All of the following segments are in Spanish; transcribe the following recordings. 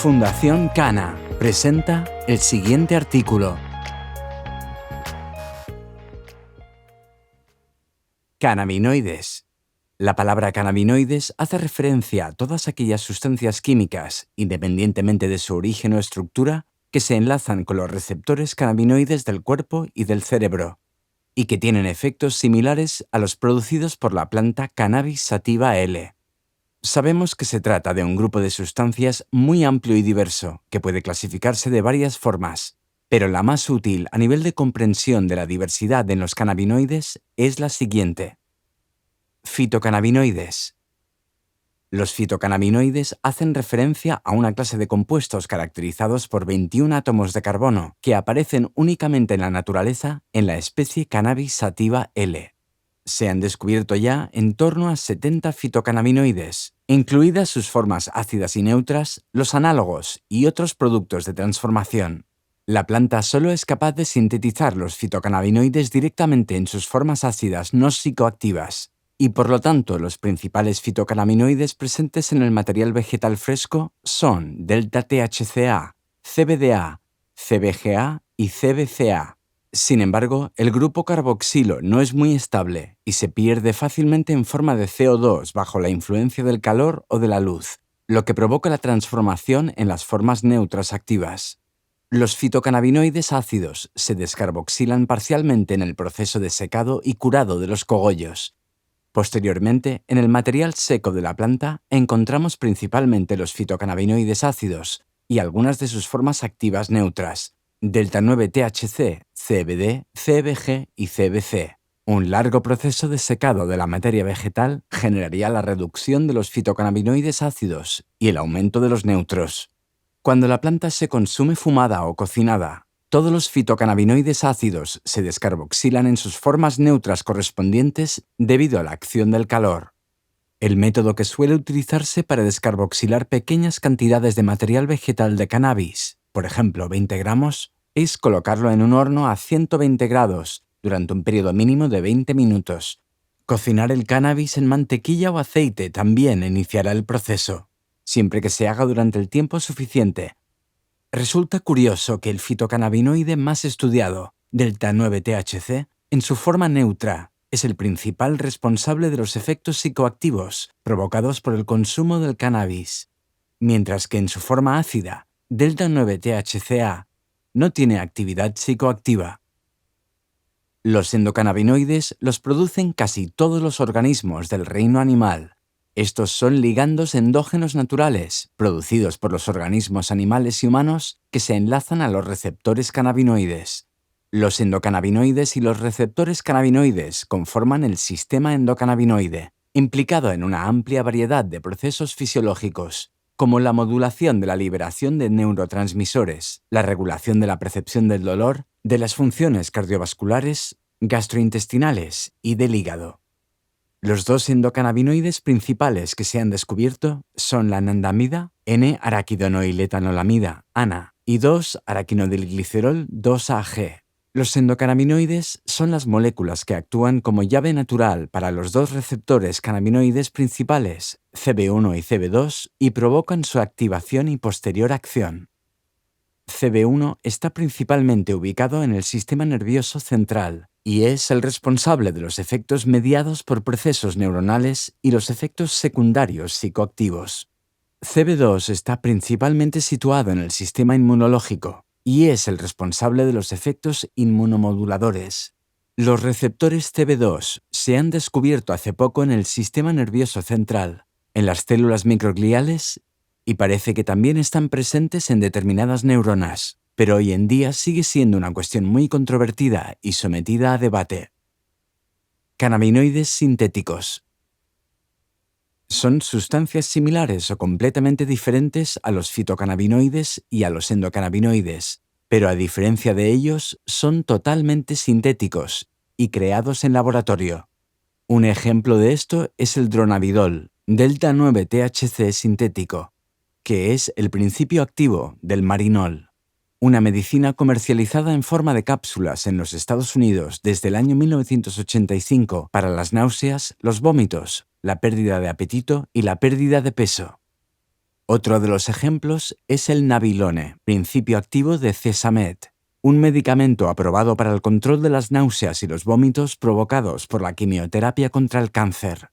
Fundación Cana presenta el siguiente artículo. Cannabinoides. La palabra cannabinoides hace referencia a todas aquellas sustancias químicas, independientemente de su origen o estructura, que se enlazan con los receptores cannabinoides del cuerpo y del cerebro, y que tienen efectos similares a los producidos por la planta Cannabis sativa L. Sabemos que se trata de un grupo de sustancias muy amplio y diverso, que puede clasificarse de varias formas, pero la más útil a nivel de comprensión de la diversidad en los cannabinoides es la siguiente. Fitocannabinoides. Los fitocannabinoides hacen referencia a una clase de compuestos caracterizados por 21 átomos de carbono que aparecen únicamente en la naturaleza en la especie Cannabis sativa L. Se han descubierto ya en torno a 70 fitocannabinoides, incluidas sus formas ácidas y neutras, los análogos y otros productos de transformación. La planta solo es capaz de sintetizar los fitocannabinoides directamente en sus formas ácidas no psicoactivas, y por lo tanto los principales fitocannabinoides presentes en el material vegetal fresco son delta-THCA, CBDA, CBGA y CBCA. Sin embargo, el grupo carboxilo no es muy estable y se pierde fácilmente en forma de CO2 bajo la influencia del calor o de la luz, lo que provoca la transformación en las formas neutras activas. Los fitocannabinoides ácidos se descarboxilan parcialmente en el proceso de secado y curado de los cogollos. Posteriormente, en el material seco de la planta encontramos principalmente los fitocannabinoides ácidos y algunas de sus formas activas neutras, delta-9-THC, CBD, CBG y CBC. Un largo proceso de secado de la materia vegetal generaría la reducción de los fitocannabinoides ácidos y el aumento de los neutros. Cuando la planta se consume fumada o cocinada, todos los fitocannabinoides ácidos se descarboxilan en sus formas neutras correspondientes debido a la acción del calor. El método que suele utilizarse para descarboxilar pequeñas cantidades de material vegetal de cannabis, por ejemplo 20 gramos, es colocarlo en un horno a 120 grados durante un periodo mínimo de 20 minutos. Cocinar el cannabis en mantequilla o aceite también iniciará el proceso, siempre que se haga durante el tiempo suficiente. Resulta curioso que el fitocannabinoide más estudiado, delta-9-THC, en su forma neutra, es el principal responsable de los efectos psicoactivos provocados por el consumo del cannabis, mientras que en su forma ácida, delta-9-THCA, no tiene actividad psicoactiva. Los endocannabinoides los producen casi todos los organismos del reino animal. Estos son ligandos endógenos naturales, producidos por los organismos animales y humanos que se enlazan a los receptores cannabinoides. Los endocannabinoides y los receptores cannabinoides conforman el sistema endocannabinoide, implicado en una amplia variedad de procesos fisiológicos, como la modulación de la liberación de neurotransmisores, la regulación de la percepción del dolor, de las funciones cardiovasculares, gastrointestinales y del hígado. Los dos endocannabinoides principales que se han descubierto son la anandamida, N-araquidonoiletanolamida, ANA, y 2-araquinodilglicerol 2-AG. Los endocannabinoides son las moléculas que actúan como llave natural para los dos receptores cannabinoides principales, CB1 y CB2, y provocan su activación y posterior acción. CB1 está principalmente ubicado en el sistema nervioso central y es el responsable de los efectos mediados por procesos neuronales y los efectos secundarios psicoactivos. CB2 está principalmente situado en el sistema inmunológico y es el responsable de los efectos inmunomoduladores. Los receptores CB2 se han descubierto hace poco en el sistema nervioso central, en las células microgliales, y parece que también están presentes en determinadas neuronas, pero hoy en día sigue siendo una cuestión muy controvertida y sometida a debate. Cannabinoides sintéticos. Son sustancias similares o completamente diferentes a los fitocannabinoides y a los endocannabinoides, pero a diferencia de ellos, son totalmente sintéticos y creados en laboratorio. Un ejemplo de esto es el dronabidol, delta-9-THC sintético, que es el principio activo del marinol, una medicina comercializada en forma de cápsulas en los Estados Unidos desde el año 1985 para las náuseas, los vómitos, la pérdida de apetito y la pérdida de peso. Otro de los ejemplos es el Nabilone, principio activo de Cesamet, un medicamento aprobado para el control de las náuseas y los vómitos provocados por la quimioterapia contra el cáncer.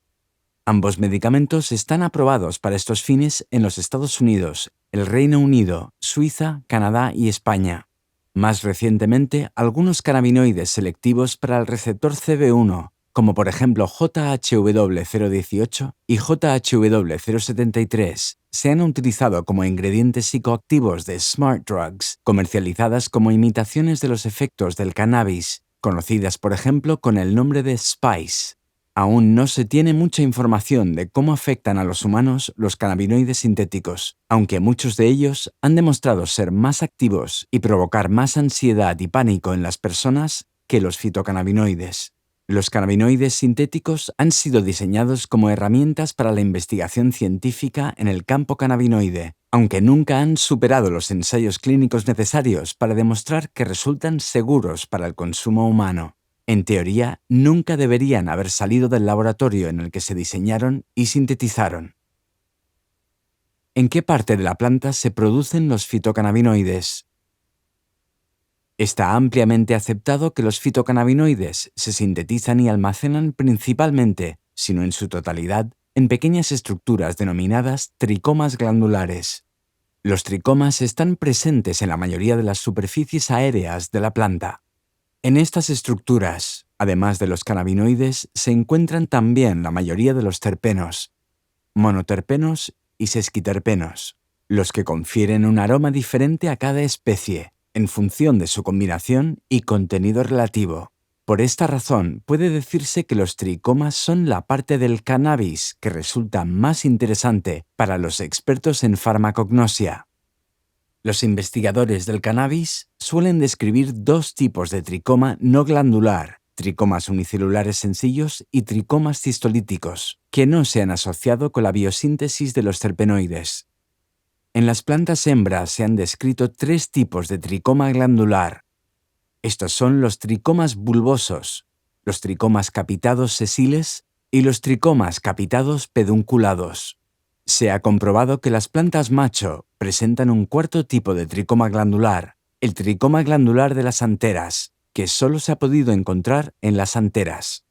Ambos medicamentos están aprobados para estos fines en los Estados Unidos, el Reino Unido, Suiza, Canadá y España. Más recientemente, algunos cannabinoides selectivos para el receptor CB1, como por ejemplo JHW018 y JHW073, se han utilizado como ingredientes psicoactivos de Smart Drugs, comercializadas como imitaciones de los efectos del cannabis, conocidas por ejemplo con el nombre de Spice. Aún no se tiene mucha información de cómo afectan a los humanos los cannabinoides sintéticos, aunque muchos de ellos han demostrado ser más activos y provocar más ansiedad y pánico en las personas que los fitocannabinoides. Los cannabinoides sintéticos han sido diseñados como herramientas para la investigación científica en el campo cannabinoide, aunque nunca han superado los ensayos clínicos necesarios para demostrar que resultan seguros para el consumo humano. En teoría, nunca deberían haber salido del laboratorio en el que se diseñaron y sintetizaron. ¿En qué parte de la planta se producen los fitocannabinoides? Está ampliamente aceptado que los fitocannabinoides se sintetizan y almacenan principalmente, si no en su totalidad, en pequeñas estructuras denominadas tricomas glandulares. Los tricomas están presentes en la mayoría de las superficies aéreas de la planta. En estas estructuras, además de los cannabinoides, se encuentran también la mayoría de los terpenos, monoterpenos y sesquiterpenos, los que confieren un aroma diferente a cada especie, en función de su combinación y contenido relativo. Por esta razón, puede decirse que los tricomas son la parte del cannabis que resulta más interesante para los expertos en farmacognosia. Los investigadores del cannabis suelen describir dos tipos de tricoma no glandular, tricomas unicelulares sencillos y tricomas cistolíticos, que no se han asociado con la biosíntesis de los terpenoides. En las plantas hembras se han descrito tres tipos de tricoma glandular. Estos son los tricomas bulbosos, los tricomas capitados sesiles y los tricomas capitados pedunculados. Se ha comprobado que las plantas macho presentan un cuarto tipo de tricoma glandular, el tricoma glandular de las anteras, que solo se ha podido encontrar en las anteras.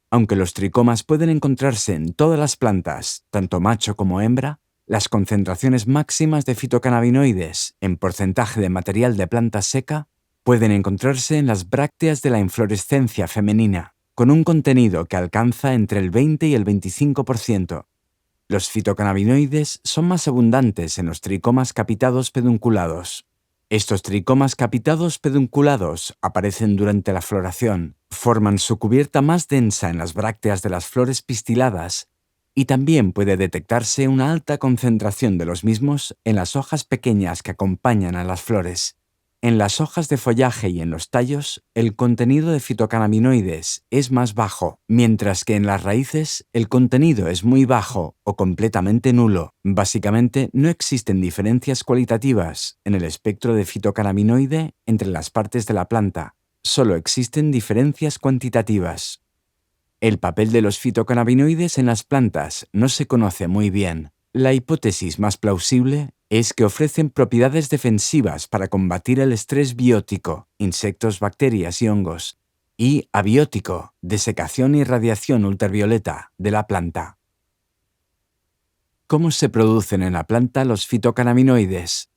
Aunque los tricomas pueden encontrarse en todas las plantas, tanto macho como hembra, las concentraciones máximas de fitocannabinoides en porcentaje de material de planta seca pueden encontrarse en las brácteas de la inflorescencia femenina, con un contenido que alcanza entre el 20 y el 25%. Los fitocannabinoides son más abundantes en los tricomas capitados pedunculados. Estos tricomas capitados pedunculados aparecen durante la floración, forman su cubierta más densa en las brácteas de las flores pistiladas y también puede detectarse una alta concentración de los mismos en las hojas pequeñas que acompañan a las flores. En las hojas de follaje y en los tallos, el contenido de fitocannabinoides es más bajo, mientras que en las raíces el contenido es muy bajo o completamente nulo. Básicamente, no existen diferencias cualitativas en el espectro de fitocannabinoide entre las partes de la planta. Solo existen diferencias cuantitativas. El papel de los fitocannabinoides en las plantas no se conoce muy bien. La hipótesis más plausible es que ofrecen propiedades defensivas para combatir el estrés biótico, insectos, bacterias y hongos, y abiótico, desecación y radiación ultravioleta de la planta. ¿Cómo se producen en la planta los fitocannabinoides?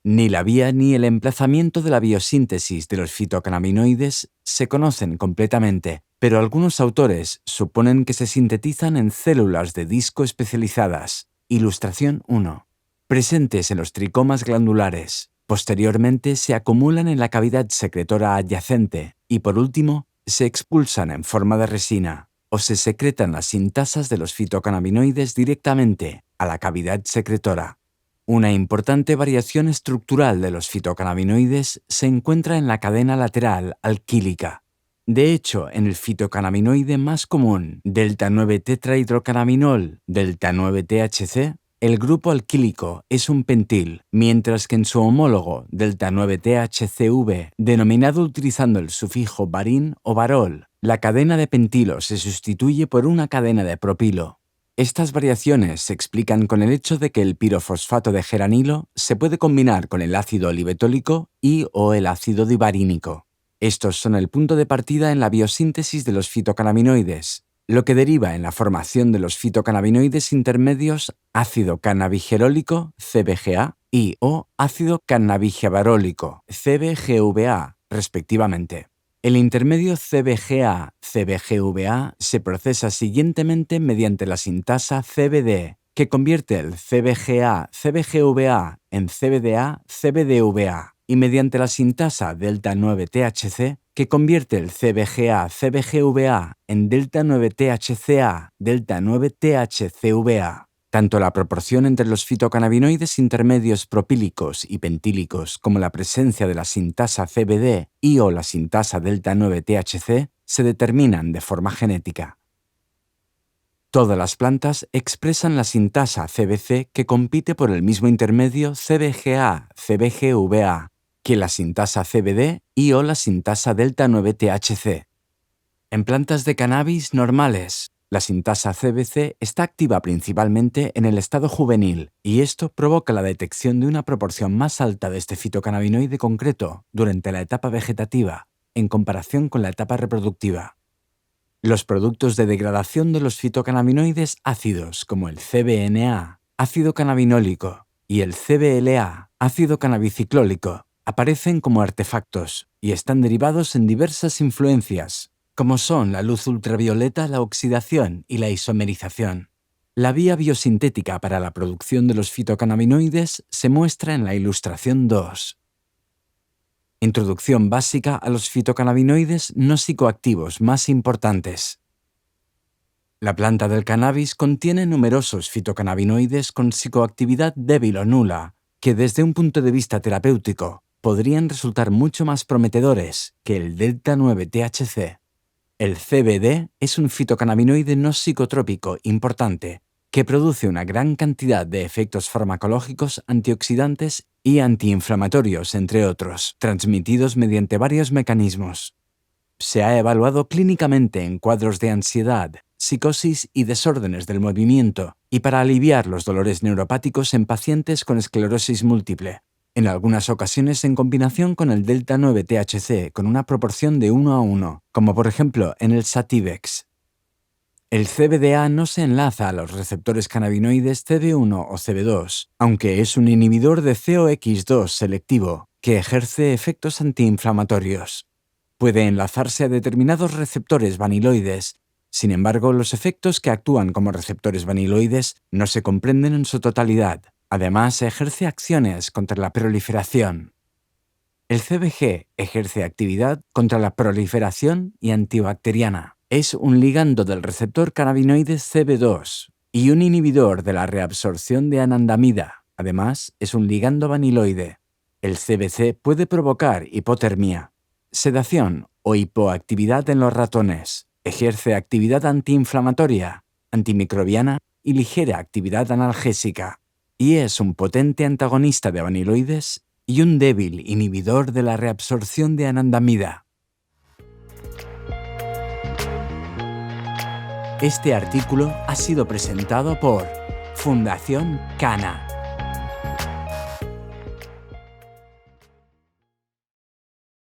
Ni la vía ni el emplazamiento de la biosíntesis de los fitocannabinoides se conocen completamente, pero algunos autores suponen que se sintetizan en células de disco especializadas. Ilustración 1. Presentes en los tricomas glandulares. Posteriormente se acumulan en la cavidad secretora adyacente y, por último, se expulsan en forma de resina o se secretan las sintasas de los fitocannabinoides directamente a la cavidad secretora. Una importante variación estructural de los fitocannabinoides se encuentra en la cadena lateral alquílica. De hecho, en el fitocannabinoide más común, delta 9-tetrahidrocannabinol, delta 9-THC, el grupo alquílico es un pentil, mientras que en su homólogo, delta 9-THCV, denominado utilizando el sufijo varin o varol, la cadena de pentilo se sustituye por una cadena de propilo. Estas variaciones se explican con el hecho de que el pirofosfato de geranilo se puede combinar con el ácido olivetólico y o el ácido divarínico. Estos son el punto de partida en la biosíntesis de los fitocannabinoides, lo que deriva en la formación de los fitocannabinoides intermedios ácido cannabigerólico, CBGA, y o ácido cannabigevarólico, CBGVA, respectivamente. El intermedio CBGA-CBGVA se procesa siguientemente mediante la sintasa CBD, que convierte el CBGA-CBGVA en CBDA-CBDVA, y mediante la sintasa delta-9-THC, que convierte el CBGA-CBGVA en delta-9-THCA, delta-9-THCVA. Tanto la proporción entre los fitocannabinoides intermedios propílicos y pentílicos como la presencia de la sintasa CBD y o la sintasa delta-9-THC se determinan de forma genética. Todas las plantas expresan la sintasa CBC que compite por el mismo intermedio CBGA-CBGVA que la sintasa CBD y o la sintasa delta-9-THC. En plantas de cannabis normales, la sintasa CBC está activa principalmente en el estado juvenil y esto provoca la detección de una proporción más alta de este fitocannabinoide concreto durante la etapa vegetativa en comparación con la etapa reproductiva. Los productos de degradación de los fitocannabinoides ácidos como el CBNA, ácido cannabinólico, y el CBLA, ácido cannabiciclólico, aparecen como artefactos y están derivados en diversas influencias, como son la luz ultravioleta, la oxidación y la isomerización. La vía biosintética para la producción de los fitocannabinoides se muestra en la ilustración 2. Introducción básica a los fitocannabinoides no psicoactivos más importantes. La planta del cannabis contiene numerosos fitocannabinoides con psicoactividad débil o nula, que desde un punto de vista terapéutico podrían resultar mucho más prometedores que el delta-9-THC. El CBD es un fitocannabinoide no psicotrópico importante que produce una gran cantidad de efectos farmacológicos antioxidantes y antiinflamatorios, entre otros, transmitidos mediante varios mecanismos. Se ha evaluado clínicamente en cuadros de ansiedad, psicosis y desórdenes del movimiento y para aliviar los dolores neuropáticos en pacientes con esclerosis múltiple, en algunas ocasiones en combinación con el delta-9-THC con una proporción de 1:1, como por ejemplo en el Sativex. El CBDA no se enlaza a los receptores cannabinoides CB1 o CB2, aunque es un inhibidor de COX2 selectivo que ejerce efectos antiinflamatorios. Puede enlazarse a determinados receptores vaniloides. Sin embargo, los efectos que actúan como receptores vaniloides no se comprenden en su totalidad. Además, ejerce acciones contra la proliferación. El CBG ejerce actividad contra la proliferación y antibacteriana. Es un ligando del receptor cannabinoide CB2 y un inhibidor de la reabsorción de anandamida. Además, es un ligando vaniloide. El CBC puede provocar hipotermia, sedación o hipoactividad en los ratones. Ejerce actividad antiinflamatoria, antimicrobiana y ligera actividad analgésica. Y es un potente antagonista de vaniloides y un débil inhibidor de la reabsorción de anandamida. Este artículo ha sido presentado por Fundación Cana.